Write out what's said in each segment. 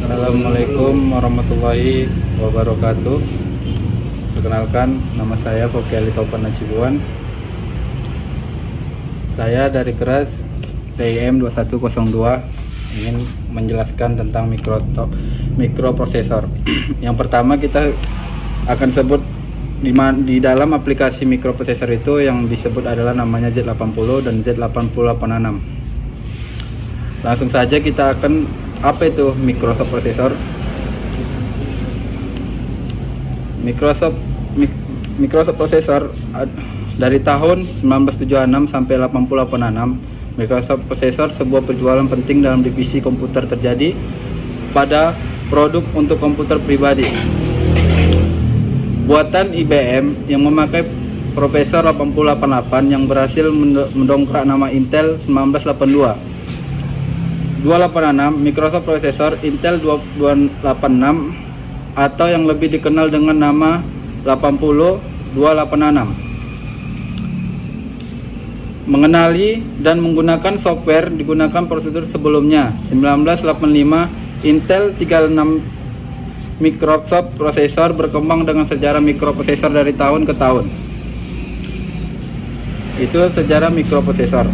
Assalamualaikum warahmatullahi wabarakatuh. Perkenalkan, nama saya Foky Ali Topan Nasibuan. Saya dari Keras TIM 2102 ingin menjelaskan tentang mikroprosesor. Yang pertama kita akan sebut di dalam aplikasi mikroprosesor itu yang disebut adalah namanya Z80 dan Z8086. Langsung saja kita akan apa itu mikroprosesor? Mikroprosesor dari tahun 1976 sampai 8086. Mikroprosesor sebuah perjuangan penting dalam divisi komputer terjadi pada produk untuk komputer pribadi. Buatan IBM yang memakai prosesor 8088 yang berhasil mendongkrak nama Intel 1982. 286 mikroprosesor Intel 286 atau yang lebih dikenal dengan nama 80286. Mengenali dan menggunakan software digunakan prosedur sebelumnya. 1985 Intel 36 mikroprosesor berkembang dengan sejarah mikroprosesor dari tahun ke tahun. Itu sejarah mikroprosesor.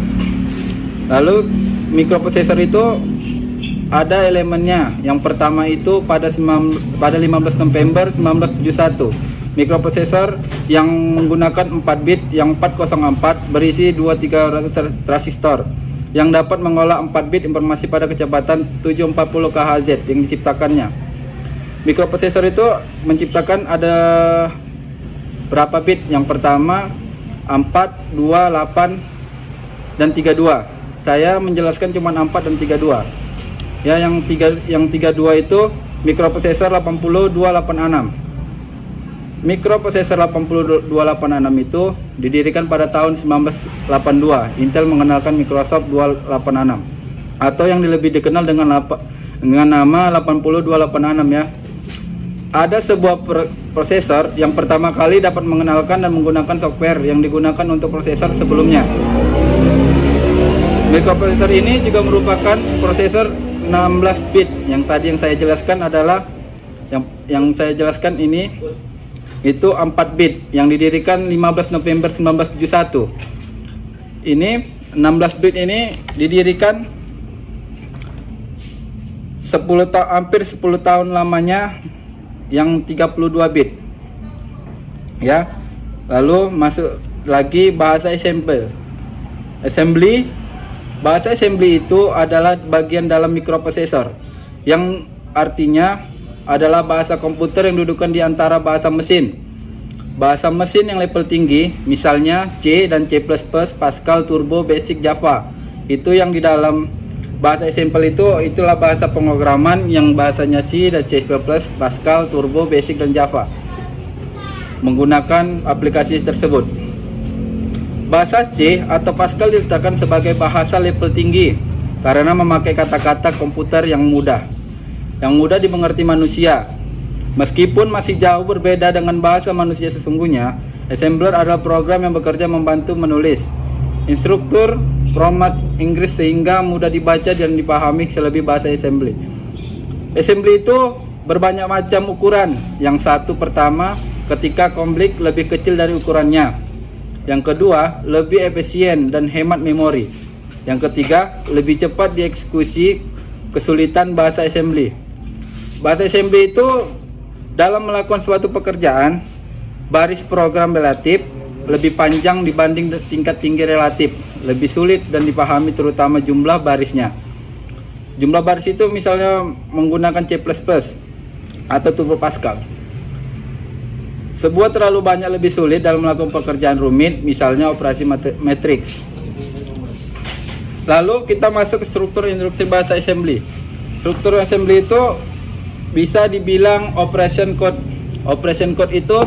Lalu mikroprosesor itu ada elemennya. Yang pertama itu pada 15 November 1971, mikroprosesor yang menggunakan 4 bit yang 404 berisi 2300 transistor yang dapat mengolah 4 bit informasi pada kecepatan 740 kHz yang diciptakannya. Mikroprosesor itu menciptakan ada berapa bit? Yang pertama 4, 2, 8 dan 32. Saya menjelaskan cuma 4 dan 32. Ya, yang 32 itu mikroprosesor 80286. Mikroprosesor 80286 itu didirikan pada tahun 1982. Intel mengenalkan Microsoft 286 atau yang lebih dikenal dengan nama 80286 ya. Ada sebuah prosesor yang pertama kali dapat mengenalkan dan menggunakan software yang digunakan untuk prosesor sebelumnya. Mikroprosesor ini juga merupakan prosesor 16 bit. Yang tadi yang saya jelaskan adalah yang saya jelaskan ini itu 4 bit yang didirikan 15 November 1971. Ini 16 bit ini didirikan hampir 10 tahun lamanya yang 32 bit. Ya. Lalu masuk lagi bahasa assembly. Bahasa assembly itu adalah bagian dalam mikroprosesor yang artinya adalah bahasa komputer yang dudukan di antara bahasa mesin. Bahasa mesin yang level tinggi, misalnya C dan C++, Pascal, Turbo, Basic, Java. Itu yang di dalam bahasa assembly itulah bahasa pemrograman yang bahasanya C dan C++, Pascal, Turbo, Basic, dan Java. Menggunakan aplikasi tersebut. Bahasa C atau Pascal diletakkan sebagai bahasa level tinggi karena memakai kata-kata komputer yang mudah dimengerti manusia. Meskipun masih jauh berbeda dengan bahasa manusia sesungguhnya, assembler adalah program yang bekerja membantu menulis instruktur format Inggris sehingga mudah dibaca dan dipahami selebih bahasa assembly. Assembly itu berbanyak macam ukuran. Yang satu pertama, ketika komplit lebih kecil dari ukurannya. Yang kedua, lebih efisien dan hemat memori. Yang ketiga, lebih cepat dieksekusi. Kesulitan bahasa assembly. Bahasa assembly itu dalam melakukan suatu pekerjaan, baris program relatif lebih panjang dibanding tingkat tinggi relatif, lebih sulit dan dipahami terutama jumlah barisnya. Jumlah baris itu misalnya menggunakan C++ atau Turbo Pascal. Sebuah terlalu banyak lebih sulit dalam melakukan pekerjaan rumit, misalnya operasi matriks. Lalu kita masuk ke struktur instruksi bahasa assembly. Struktur assembly itu bisa dibilang operation code. Operation code itu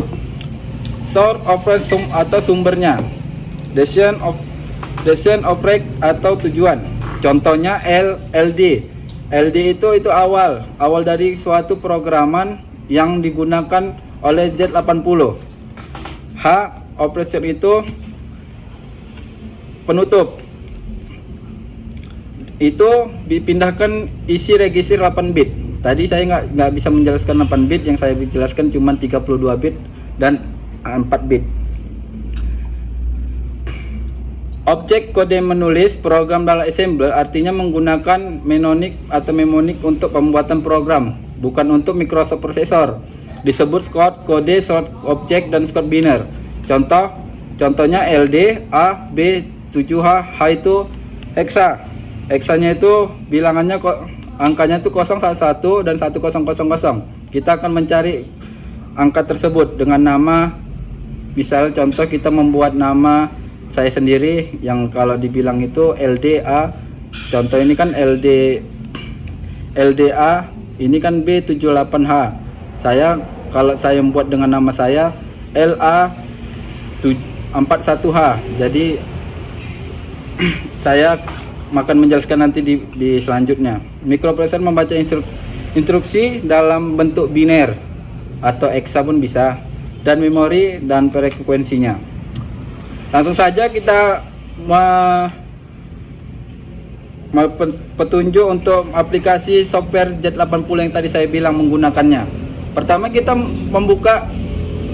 source operation atau sumbernya. Destination object atau tujuan. Contohnya LD. LD itu awal dari suatu programan yang digunakan oleh Z80. H operation itu penutup. Itu dipindahkan isi register 8 bit. Tadi saya nggak bisa menjelaskan 8 bit, yang saya jelaskan cuma 32 bit dan 4 bit. Objek kode menulis program dalam assembler artinya menggunakan mnemonic atau mnemonic untuk pembuatan program, bukan untuk microprocessor. Disebut short kode, short object, dan short binary. Contohnya LD, A, B, 7H, H itu hexa. Hexanya itu bilangannya angkanya itu 011 dan 1000. Kita akan mencari angka tersebut dengan nama, misal contoh kita membuat nama saya sendiri yang kalau dibilang itu LDA. Contoh ini kan LDA, ini kan B78H. Kalau saya membuat dengan nama saya LA41H. Jadi saya akan menjelaskan nanti di selanjutnya. Microprocessor membaca instruksi dalam bentuk biner atau hexa pun bisa, dan memori dan frekuensinya. Langsung saja kita petunjuk untuk aplikasi software Z80 yang tadi saya bilang menggunakannya. Pertama kita membuka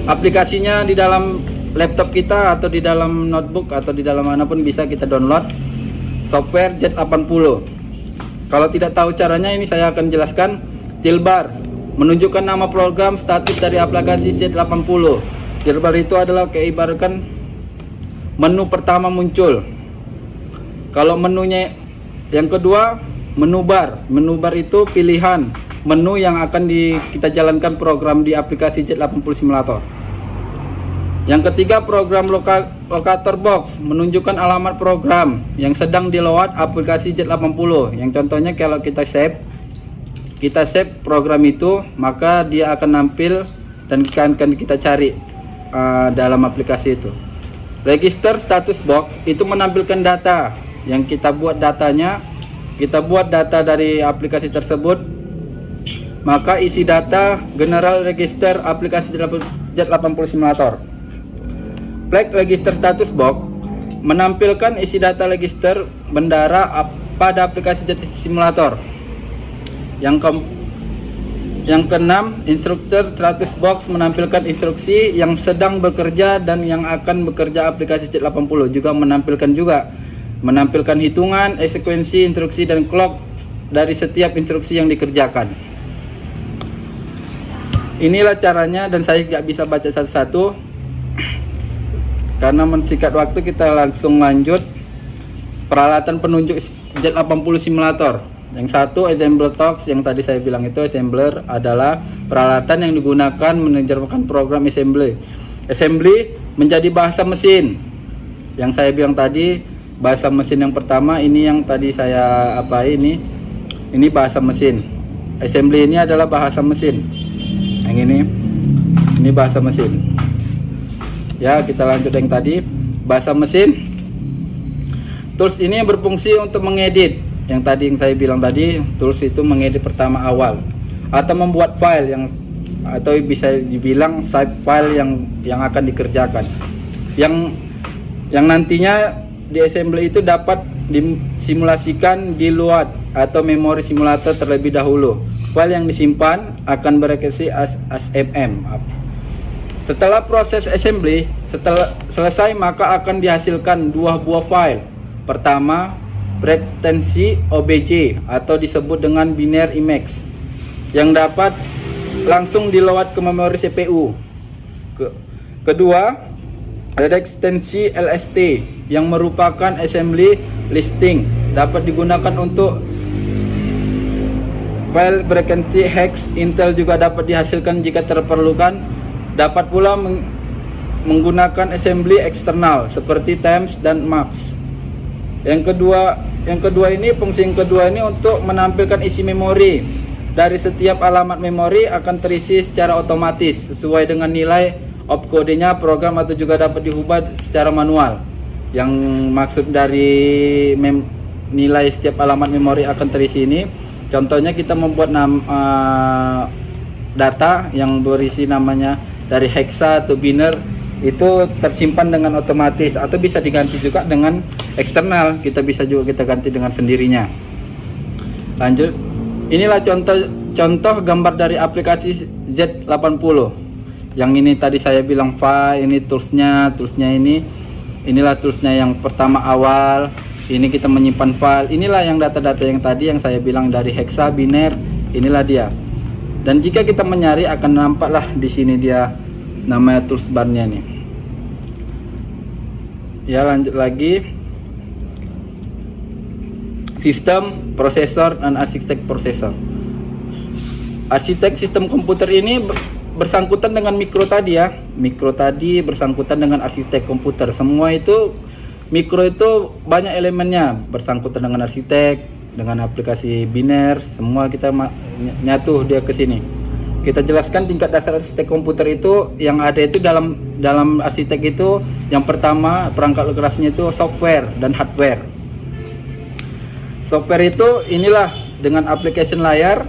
aplikasinya di dalam laptop kita atau di dalam notebook atau di dalam manapun bisa kita download software Z80. Kalau tidak tahu caranya, ini saya akan jelaskan. Toolbar menunjukkan nama program, status dari aplikasi Z80. Toolbar itu adalah kayak ibaratkan menu pertama muncul. Kalau menunya yang kedua, menu bar. Menu bar itu pilihan menu yang akan kita jalankan program di aplikasi Z80 Simulator. Yang ketiga, program locator box menunjukkan alamat program yang sedang di-load aplikasi Z80. Yang contohnya kalau kita save program itu, maka dia akan nampil dan akan kita cari dalam aplikasi itu. Register status box itu menampilkan data yang kita buat datanya. Kita buat data dari aplikasi tersebut, maka isi data general register aplikasi Z80 Simulator. Flag register status box menampilkan isi data register bendara pada aplikasi Z Simulator. Yang keenam, instruktur status box menampilkan instruksi yang sedang bekerja dan yang akan bekerja aplikasi Z80. Juga menampilkan hitungan, eksekuensi, instruksi, dan clock dari setiap instruksi yang dikerjakan. Inilah caranya, dan saya tidak bisa baca satu-satu karena mensingkat waktu. Kita langsung lanjut. Peralatan penunjuk Z80 Simulator. Yang satu, assembler tools. Yang tadi saya bilang itu assembler adalah peralatan yang digunakan menerjemahkan program assembly menjadi bahasa mesin. Yang saya bilang tadi, bahasa mesin yang pertama ini yang tadi saya ini bahasa mesin. Assembly ini adalah bahasa mesin. Yang ini bahasa mesin. Ya, kita lanjut yang tadi, bahasa mesin. Tools ini yang berfungsi untuk mengedit. Yang saya bilang tadi, tools itu mengedit pertama awal atau membuat file atau bisa dibilang save file yang akan dikerjakan. Yang nantinya di assembly itu dapat disimulasikan di load atau memori simulator terlebih dahulu. File yang disimpan akan berekspresi as mm. Setelah proses assembly selesai, maka akan dihasilkan dua buah file. Pertama, pretensi OBJ atau disebut dengan binary image yang dapat langsung di-load ke memori CPU. Kedua, ada ekstensi LST yang merupakan assembly listing, dapat digunakan untuk file frekuensi hex. Intel juga dapat dihasilkan jika terperlukan. Dapat pula menggunakan assembly eksternal seperti times dan maps. Yang kedua ini, fungsi yang kedua ini untuk menampilkan isi memori. Dari setiap alamat memori akan terisi secara otomatis sesuai dengan nilai opcode-nya program, atau juga dapat diubah secara manual. Yang maksud dari nilai setiap alamat memori akan terisi ini, contohnya kita membuat data yang berisi namanya dari hexa atau biner, itu tersimpan dengan otomatis atau bisa diganti juga dengan eksternal. Kita bisa juga kita ganti dengan sendirinya. Lanjut, inilah contoh gambar dari aplikasi Z80. Yang ini tadi saya bilang file, ini toolsnya inilah toolsnya yang pertama awal. Ini kita menyimpan file. Inilah yang data-data yang tadi yang saya bilang dari hexa, biner, inilah dia. Dan jika kita menyari akan nampaklah di sini dia namanya toolsbarnya nih. Ya, lanjut lagi. Sistem, prosesor, dan arsitek prosesor. Arsitek sistem komputer ini bersangkutan dengan mikro tadi ya. Mikro tadi bersangkutan dengan arsitek komputer. Semua itu mikro itu banyak elemennya, bersangkutan dengan arsitek, dengan aplikasi biner, semua kita nyatu dia ke sini. Kita jelaskan tingkat dasar arsitek komputer itu yang ada itu dalam arsitek itu yang pertama perangkat kerasnya itu software dan hardware. Software itu inilah dengan application layer,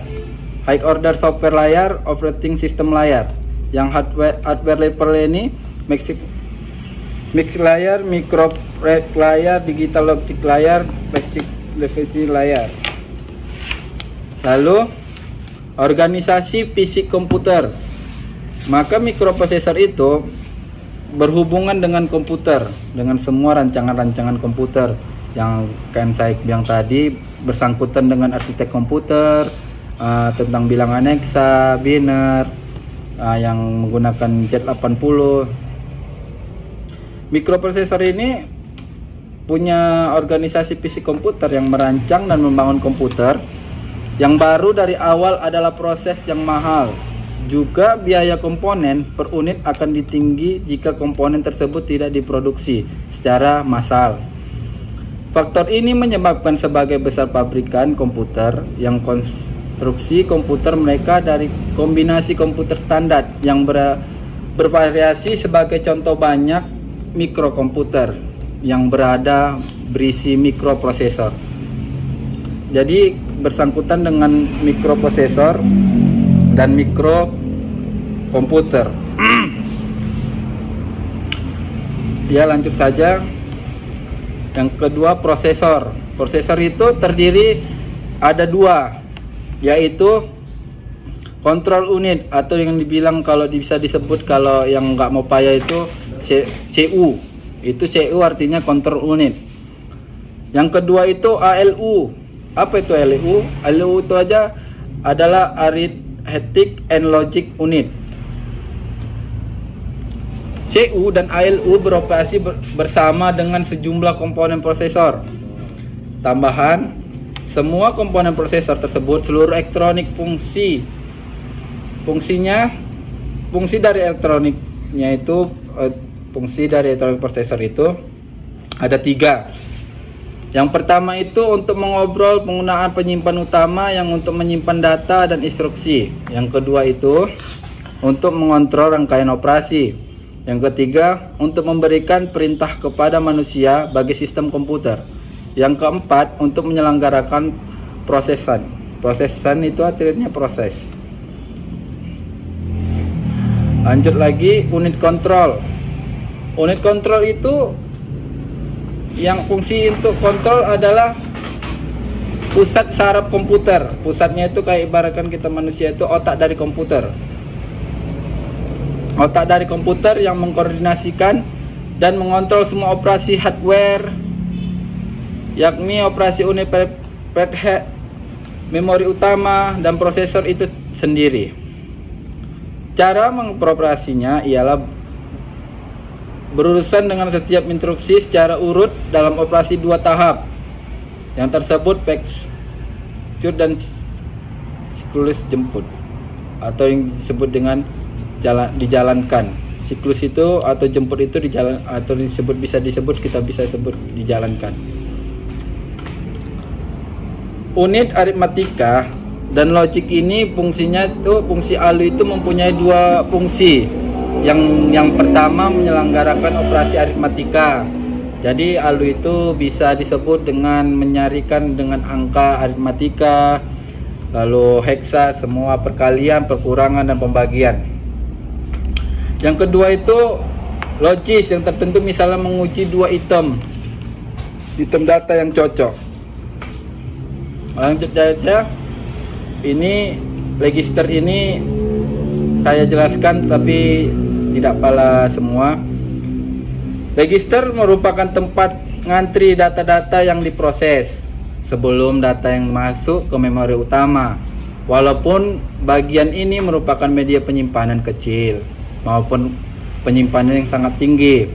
high order software layer, operating system layer. Yang hardware level ini mix layer, micro layer, digital logic layer, basic level layer. Lalu organisasi fisik komputer. Maka mikroprosesor itu berhubungan dengan komputer, dengan semua rancangan-rancangan komputer yang kan saya bilang tadi, bersangkutan dengan arsitek komputer, tentang bilangan hexa, biner, yang menggunakan Z80. Mikroprosesor ini punya organisasi fisik komputer yang merancang dan membangun komputer. Yang baru dari awal adalah proses yang mahal. Juga biaya komponen per unit akan tinggi jika komponen tersebut tidak diproduksi secara massal. Faktor ini menyebabkan sebagai besar pabrikan komputer yang konstruksi komputer mereka dari kombinasi komputer standar yang bervariasi. Sebagai contoh banyak mikrokomputer yang berisi mikroprosesor. Jadi bersangkutan dengan mikroprosesor dan mikrokomputer. Ya, lanjut saja. Yang kedua, prosesor. Prosesor itu terdiri ada dua, yaitu kontrol unit atau yang dibilang kalau bisa disebut kalau yang nggak mau payah itu CU. Itu CU artinya kontrol unit. Yang kedua itu ALU. Apa itu ALU? ALU itu aja adalah Arithmetic and Logic Unit. CU dan ALU beroperasi bersama dengan sejumlah komponen prosesor. Tambahan, semua komponen prosesor tersebut seluruh elektronik fungsi dari elektroniknya itu fungsi dari elektronik prosesor itu ada 3. Yang pertama itu untuk mengobrol penggunaan penyimpan utama yang untuk menyimpan data dan instruksi. Yang kedua itu untuk mengontrol rangkaian operasi. Yang ketiga untuk memberikan perintah kepada manusia bagi sistem komputer. Yang keempat untuk menyelenggarakan prosesan. Prosesan itu artinya proses. Lanjut lagi, unit kontrol. Unit kontrol itu yang fungsi untuk kontrol adalah pusat saraf komputer. Pusatnya itu kayak ibaratkan kita manusia itu otak dari komputer. Otak dari komputer yang mengkoordinasikan dan mengontrol semua operasi hardware, yakni operasi unit printhead, memori utama, dan prosesor itu sendiri. Cara mengoperasinya ialah berurusan dengan setiap instruksi secara urut dalam operasi 2 tahap yang tersebut execute dan siklus jemput, atau yang disebut dengan dijalankan. Siklus itu atau jemput itu atau bisa disebut dijalankan. Unit aritmatika dan logik ini fungsinya itu fungsi ALU itu mempunyai 2 fungsi. Yang pertama menyelenggarakan operasi aritmatika. Jadi ALU itu bisa disebut dengan menyarikan dengan angka aritmatika, lalu hexa, semua perkalian, perkurangan, dan pembagian. Yang kedua itu logis yang tertentu, misalnya menguji 2 item data yang cocok. Lanjut saja, ini register ini saya jelaskan tapi tidak pala semua. Register merupakan tempat ngantri data-data yang diproses sebelum data yang masuk ke memori utama. Walaupun bagian ini merupakan media penyimpanan kecil maupun penyimpanan yang sangat tinggi.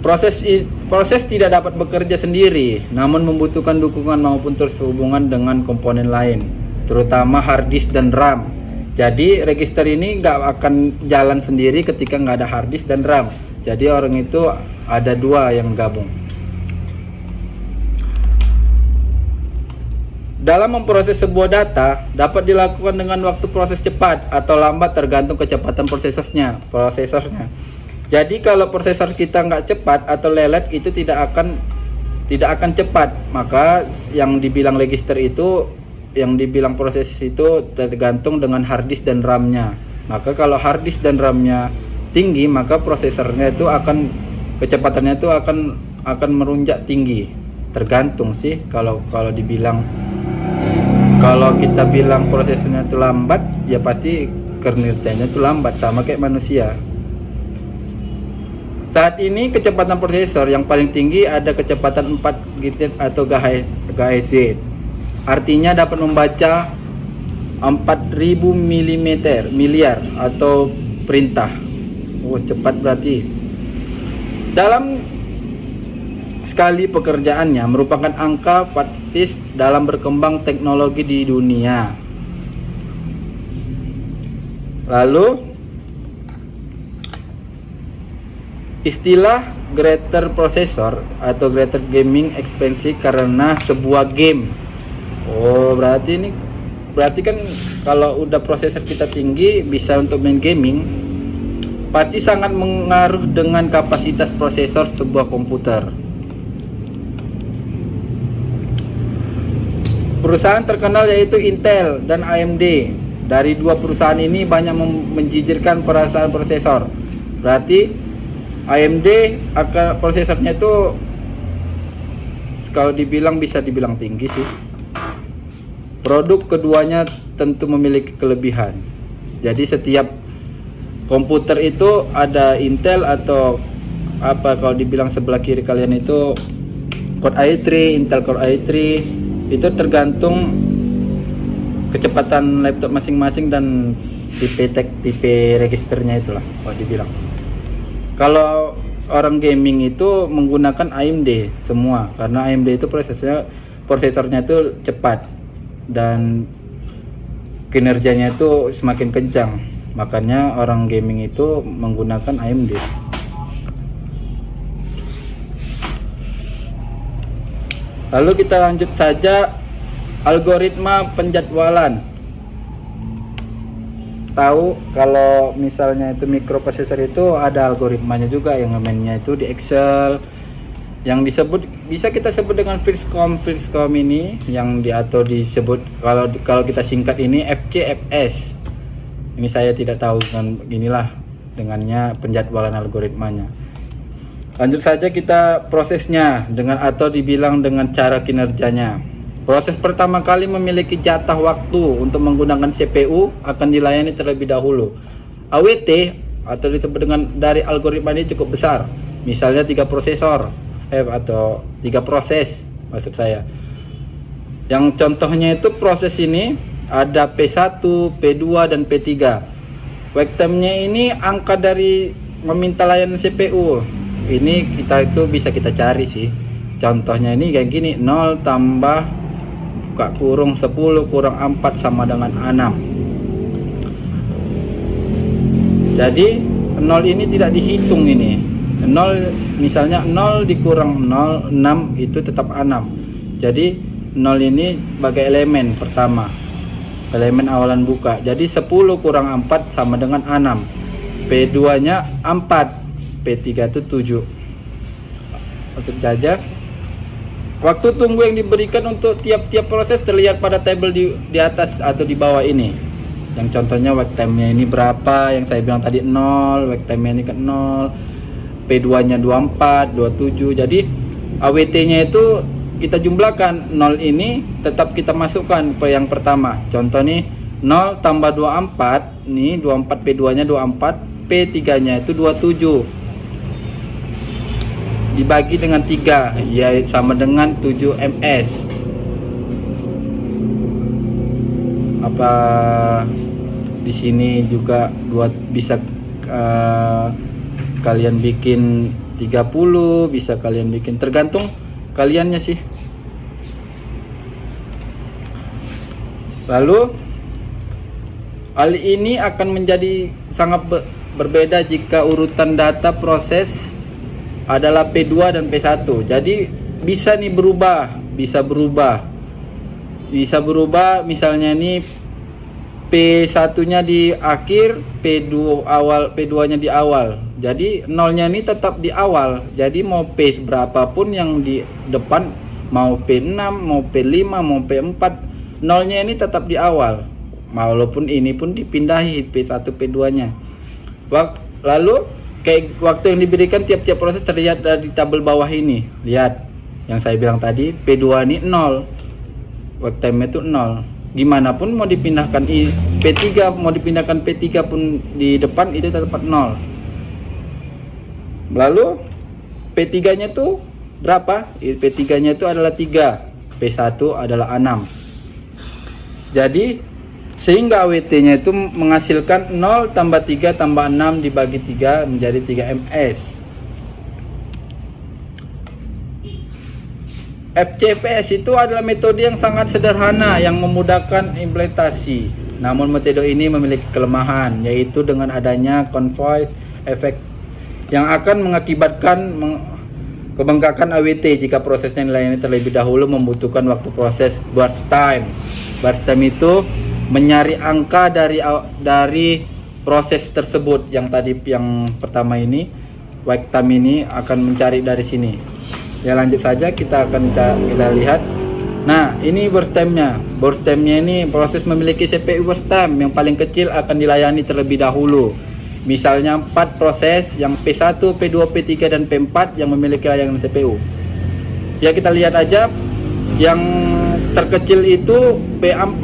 Proses tidak dapat bekerja sendiri, namun membutuhkan dukungan maupun terhubungan dengan komponen lain, terutama hard disk dan RAM. Jadi register ini nggak akan jalan sendiri ketika nggak ada hard disk dan RAM. Jadi orang itu ada dua yang gabung. Dalam memproses sebuah data dapat dilakukan dengan waktu proses cepat atau lambat tergantung kecepatan prosesornya. Jadi kalau prosesor kita nggak cepat atau lelet itu tidak akan cepat. Maka yang dibilang register itu, yang dibilang proses itu tergantung dengan hard disk dan RAM-nya. Maka kalau hard disk dan RAM-nya tinggi, maka prosesornya itu kecepatannya itu akan merunjak tinggi. Tergantung sih kalau kita bilang prosesnya itu lambat, ya pasti kinerjanya itu lambat, sama kayak manusia. Saat ini kecepatan prosesor yang paling tinggi ada kecepatan 4 GHz atau GHz. Artinya dapat membaca 4000 miliar atau perintah. Cepat berarti. Dalam sekali pekerjaannya merupakan angka fantastis dalam berkembang teknologi di dunia. Lalu istilah greater processor atau greater gaming expense karena sebuah game. Berarti kan kalau udah prosesor kita tinggi bisa untuk main gaming, pasti sangat mengaruh dengan kapasitas prosesor sebuah komputer. Perusahaan terkenal yaitu Intel dan AMD. Dari dua perusahaan ini banyak menjijikkan perasaan prosesor. Berarti AMD prosesornya itu kalau bisa dibilang tinggi sih. Produk keduanya tentu memiliki kelebihan. Jadi setiap komputer itu ada Intel atau kalau dibilang sebelah kiri kalian itu Core i3, Intel Core i3. Itu tergantung kecepatan laptop masing-masing dan tipe registernya itulah kalau dibilang. Kalau orang gaming itu menggunakan AMD semua, karena AMD itu prosesornya itu cepat dan kinerjanya itu semakin kencang, makanya orang gaming itu menggunakan AMD. Lalu kita lanjut saja algoritma penjadwalan. Tahu kalau misalnya itu mikroprosesor itu ada algoritmanya juga yang mainnya itu di Excel, yang bisa kita sebut dengan Firstcom ini yang disebut kalau kita singkat ini FCFS. Ini saya tidak tahu dengan inilah dengannya penjadwalan algoritmanya. Lanjut saja kita prosesnya atau dibilang dengan cara kinerjanya. Proses pertama kali memiliki jatah waktu untuk menggunakan CPU akan dilayani terlebih dahulu. AWT atau disebut dengan dari algoritma ini cukup besar. Misalnya 3 prosesor atau 3 proses maksud saya. Yang contohnya itu proses ini ada P1, P2 dan P3. Wait time-nya ini angka dari meminta layanan CPU. Ini bisa kita cari sih. Contohnya ini kayak gini, 0 tambah buka kurung 10 kurang 4 sama dengan 6. Jadi 0 ini tidak dihitung ini. 0 misalnya 0 dikurang 0, 6 itu tetap 6. Jadi 0 ini sebagai elemen pertama, elemen awalan buka. Jadi 10 kurang 4 sama dengan 6. P2 nya 4, P3 itu 7. Untuk saja waktu tunggu yang diberikan untuk tiap-tiap proses terlihat pada tabel di atas atau di bawah ini. Yang contohnya wait time-nya ini berapa, yang saya bilang tadi 0, wait time-nya ini kan 0, P2 nya 24, 27. Jadi AWT nya itu kita jumlahkan 0 ini tetap kita masukkan ke yang pertama. Contoh nih 0 tambah 24 nih, 24 P2 nya 24, P3 nya itu 27 dibagi dengan 3 ya sama dengan 7 ms. Apa di sini juga bisa kalian bikin 30, bisa kalian bikin, tergantung kaliannya sih. Lalu hal ini akan menjadi sangat berbeda jika urutan data proses adalah P2 dan P1. Jadi bisa nih bisa berubah misalnya nih P1 nya di akhir, P2 nya di awal. Jadi nolnya ini tetap di awal. Jadi mau P berapapun yang di depan, mau P6, mau P5, mau P4, nolnya ini tetap di awal. Walaupun ini pun dipindahi P1, P2 nya. Lalu kayak waktu yang diberikan tiap-tiap proses terlihat dari tabel bawah ini. Lihat yang saya bilang tadi, P2 ini 0, work time itu 0. Gimana pun mau dipindahkan P3, mau dipindahkan P3 pun di depan itu tetap 0. Lalu P3 nya tuh berapa? P3 nya itu adalah 3, P1 adalah 6. Jadi sehingga AWT nya itu menghasilkan 0 tambah 3 tambah 6 dibagi 3 menjadi 3 ms. FCPS itu adalah metode yang sangat sederhana yang memudahkan implementasi. Namun metode ini memiliki kelemahan, yaitu dengan adanya convoy effect yang akan mengakibatkan kebengkakan AWT jika prosesnya dilayani terlebih dahulu membutuhkan waktu proses burst time. Burst time itu mencari angka dari proses tersebut. Yang tadi yang pertama ini, wait time ini akan mencari dari sini. Ya lanjut saja, kita lihat. Nah ini burst time-nya. Burst time-nya ini proses memiliki CPU burst time yang paling kecil akan dilayani terlebih dahulu. Misalnya 4 proses yang P1, P2, P3 dan P4 yang memiliki layanan CPU. Ya kita lihat aja, yang terkecil itu P4.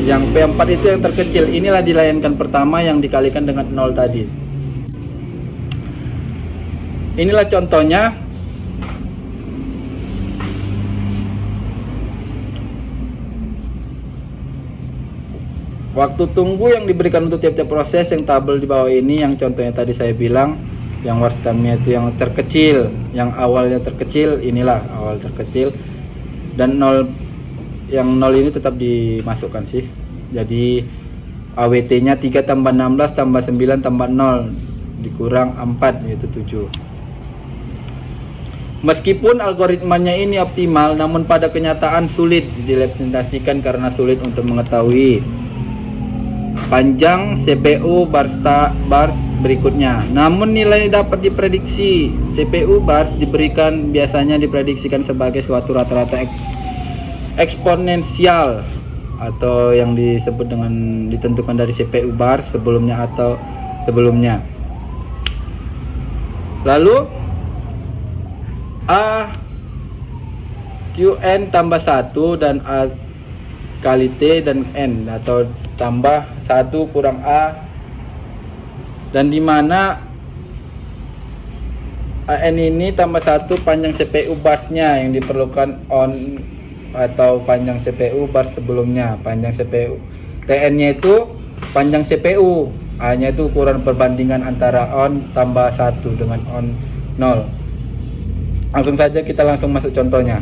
Yang P4 itu yang terkecil, inilah dilayankan pertama yang dikalikan dengan 0 tadi. Inilah contohnya. Waktu tunggu yang diberikan untuk tiap-tiap proses yang tabel di bawah ini, yang contohnya tadi saya bilang, yang watch time-nya itu yang terkecil, yang awalnya terkecil, inilah awal terkecil, dan 0, yang 0 ini tetap dimasukkan sih. Jadi AWT nya 3 tambah 16 tambah 9 tambah 0 dikurang 4 yaitu 7. Meskipun algoritmanya ini optimal, namun pada kenyataan sulit diimplementasikan karena sulit untuk mengetahui panjang CPU bars berikutnya. Namun nilai dapat diprediksi. CPU bars biasanya diprediksikan sebagai suatu rata-rata eksponensial atau yang disebut dengan ditentukan dari CPU bars sebelumnya atau sebelumnya. Lalu A QN tambah 1 dan A kali T dan N, atau tambah 1 kurang A, dan dimana AN ini tambah 1 panjang CPU barsnya yang diperlukan on atau panjang CPU bars sebelumnya. Panjang CPU TN nya itu panjang CPU, A nya itu ukuran perbandingan antara on tambah 1 dengan on 0. Langsung saja kita langsung masuk contohnya.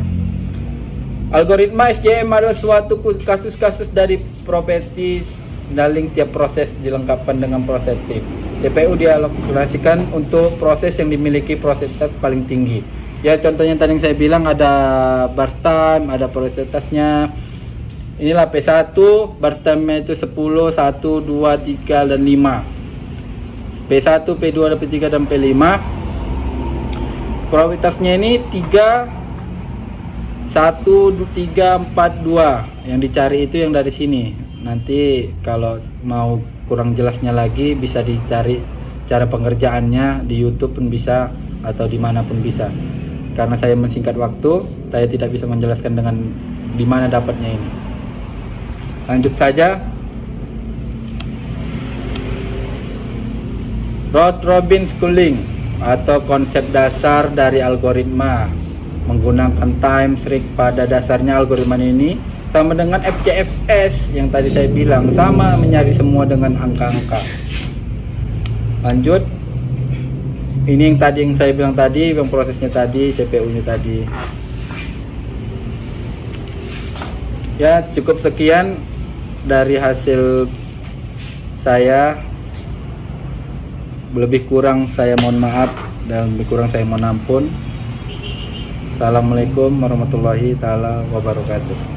Algoritma SJM adalah suatu kasus-kasus dari properti signaling tiap proses dilengkapkan dengan proses tip. CPU dialokasikan untuk proses yang dimiliki proses paling tinggi. Ya contohnya tadi yang saya bilang ada burst time, ada prosesnya. Inilah P1, burst time-nya itu 10, 1, 2, 3 dan 5. P1, P2, P3 dan P5. Prioritasnya ini 3 1, 3, 4, 2. Yang dicari itu yang dari sini. Nanti kalau mau kurang jelasnya lagi bisa dicari cara pengerjaannya di YouTube pun bisa atau dimanapun bisa. karena saya mensingkat waktu, saya tidak bisa menjelaskan dengan di mana dapatnya ini. Lanjut saja. Round robin schooling atau konsep dasar dari algoritma menggunakan time streak. Pada dasarnya algoritma ini sama dengan FCFS yang tadi saya bilang, sama mencari semua dengan angka-angka. Lanjut. Ini yang saya bilang tadi, yang prosesnya tadi, CPU-nya tadi. Ya, cukup sekian dari hasil saya. Lebih kurang saya mohon maaf dan lebih kurang saya mohon ampun. Assalamualaikum warahmatullahi taala wabarakatuh.